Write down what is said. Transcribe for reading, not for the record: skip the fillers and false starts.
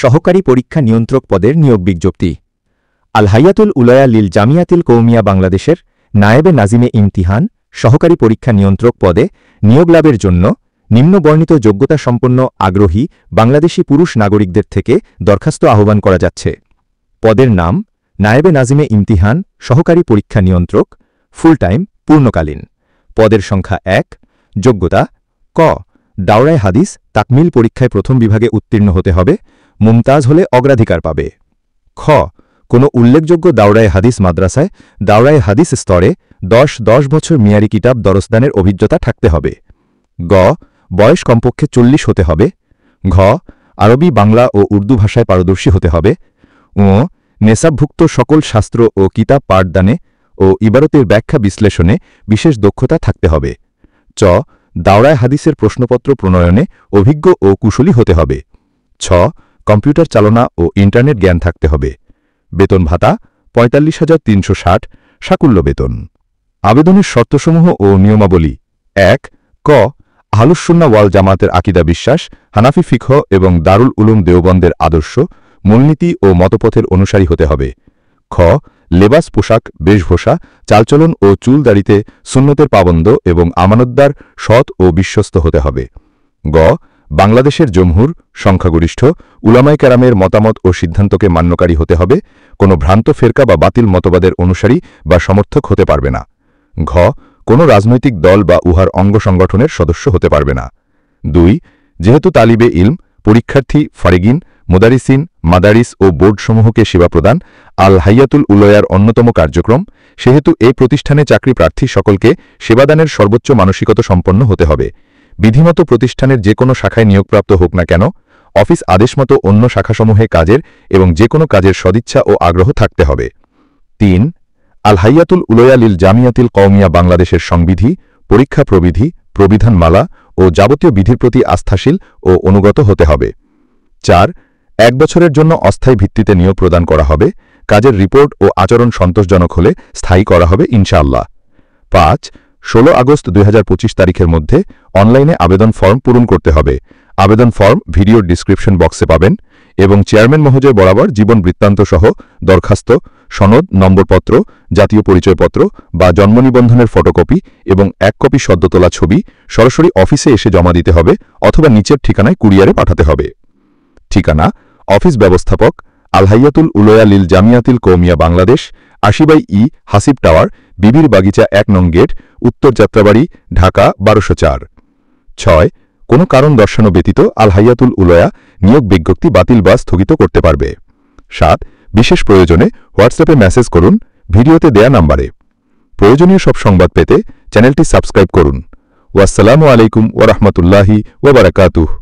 সহকারী পরীক্ষা নিয়ন্ত্রক পদের নিয়োগ বিজ্ঞপ্তি। আল হাইয়াতুল উলায়া লিল জামিয়াতিল কওমিয়া বাংলাদেশের নায়েবে নাজিমে ইমতিহান সহকারী পরীক্ষা নিয়ন্ত্রক পদে নিয়োগ লাভের জন্য নিম্নবর্ণিত যোগ্যতা সম্পন্ন আগ্রহী বাংলাদেশি পুরুষ নাগরিকদের থেকে দরখাস্ত আহ্বান করা যাচ্ছে। পদের নাম নায়েবে নাজিমে ইমতিহান সহকারী পরীক্ষা নিয়ন্ত্রক, ফুল টাইম পূর্ণকালীন। পদের সংখ্যা ১। যোগ্যতা ক দাওরায়ে হাদিস তাকমিল পরীক্ষায় প্রথম বিভাগে উত্তীর্ণ হতে হবে, মুমতাজ হলে অগ্রাধিকার পাবে। খ কোনো উল্লেখযোগ্য দাওরায়ে হাদিস মাদ্রাসায় দাওরায়ে হাদিস স্তরে ১০ বছর মিয়ারি কিতাব দরসদানের অভিজ্ঞতা থাকতে হবে। গ বয়স কমপক্ষে ৪০ হতে হবে। ঘ আরবি, বাংলা ও উর্দু ভাষায় পারদর্শী হতে হবে। ও নেশাবভুক্ত সকল শাস্ত্র ও কিতাব পাঠদানে ও ইবারতের ব্যাখ্যা বিশ্লেষণে বিশেষ দক্ষতা থাকতে হবে। চ দাওরায়ে হাদিসের প্রশ্নপত্র প্রণয়নে অভিজ্ঞ ও কুশলী হতে হবে। ছ কম্পিউটার চালনা ও ইন্টারনেট জ্ঞান থাকতে হবে। বেতন ভাতা ৪৫,৩৬০ সাকুল্য বেতন। আবেদনের শর্তসমূহ ও নিয়মাবলী। ১ ক আহলুস সুন্নাহ ওয়াল জামাতের আকীদা বিশ্বাস, হানাফি ফিকহ এবং দারুল উলুম দেওবন্দের আদর্শ, মূলনীতি ও মতপথের অনুসারী হতে হবে। খ লেবাস, পোশাক, বেশভূষা, চালচলন ও চুল দাড়িতে সুন্নতের পাবন্দ এবং আমানতদার, সৎ ও বিশ্বস্ত হতে হবে। গ বাংলাদেশের জমহুর সংখ্যাগরিষ্ঠ উলামায়ে কেরামের মতামত ও সিদ্ধান্তকে মান্যকারী হতে হবে, কোনো ভ্রান্ত ফেরকা বা বাতিল মতবাদের অনুসারী বা সমর্থক হতে পারবে না। ঘ কোনো রাজনৈতিক দল বা উহার অঙ্গ সংগঠনের সদস্য হতে পারবে না। ২ যেহেতু তালিবে ইলম, পরীক্ষার্থী, ফারিগিন, মুদারিসিন, মাদারিস ও বোর্ডসমূহকে সেবা প্রদান আল হাইয়াতুল উলায়ার অন্যতম কার্যক্রম, সেহেতু এই প্রতিষ্ঠানে চাকরি প্রার্থী সকলকে সেবাদানের সর্বোচ্চ মানসিকতা সম্পন্ন হতে হবে। বিধিমত প্রতিষ্ঠানের যে কোনো শাখায় নিয়োগপ্রাপ্ত হোক না কেন, অফিস আদেশমতো অন্য শাখাসমূহে কাজের এবং যে কোনো কাজের সদিচ্ছা ও আগ্রহ থাকতে হবে। ৩ আল হাইয়াতুল উলায়া লিল জামিয়াতিল কওমিয়া বাংলাদেশের সংবিধি, পরীক্ষা প্রবিধি, প্রবিধানমালা ও যাবতীয় বিধির প্রতি আস্থাশীল ও অনুগত হতে হবে। ৪ ১ বছরের জন্য অস্থায়ী ভিত্তিতে নিয়োগ প্রদান করা হবে। কাজের রিপোর্ট ও আচরণ সন্তোষজনক হলে স্থায়ী করা হবে ইনশাআল্লাহ। ৫ ১৬ আগস্ট ২০২৫ তারিখের মধ্যে অনলাইনে আবেদন ফর্ম পূরণ করতে হবে। আবেদন ফর্ম ভিডিওর ডিসক্রিপশন বক্সে পাবেন এবং চেয়ারম্যান মহোদয় বরাবর জীবন বৃত্তান্ত সহ দরখাস্ত, সনদ, নম্বরপত্র, জাতীয় পরিচয়পত্র বা জন্ম নিবন্ধনের ফটোকপি এবং ১ কপি সদ্য তোলা ছবি সরাসরি অফিসে এসে জমা দিতে হবে অথবা নিচের ঠিকানায় কুরিয়ারে পাঠাতে হবে। ঠিকানা অফিস ব্যবস্থাপক আল হাইয়াতুল উলায়া লিল জামিয়াতিল কওমিয়া বাংলাদেশ, ৮০/ই হাসিব টাওয়ার, বিবির বাগিচা ১ নং গেট, উত্তর যাত্রাবাড়ি, ঢাকা ১২০৪। ৬ কোনো কারণ দর্শানো ব্যতীত আল হাইয়াতুল উলায়া নিয়োগ বিজ্ঞপ্তি বাতিল বা স্থগিত করতে পারবে। ৭ বিশেষ প্রয়োজনে হোয়াটসঅ্যাপে মেসেজ করুন ভিডিওতে দেয়া নাম্বারে। প্রয়োজনীয় সব সংবাদ পেতে চ্যানেলটি সাবস্ক্রাইব করুন। ওয়াসসালামু আলাইকুম ওয়া রাহমাতুল্লাহি ওয়া বারাকাতুহু।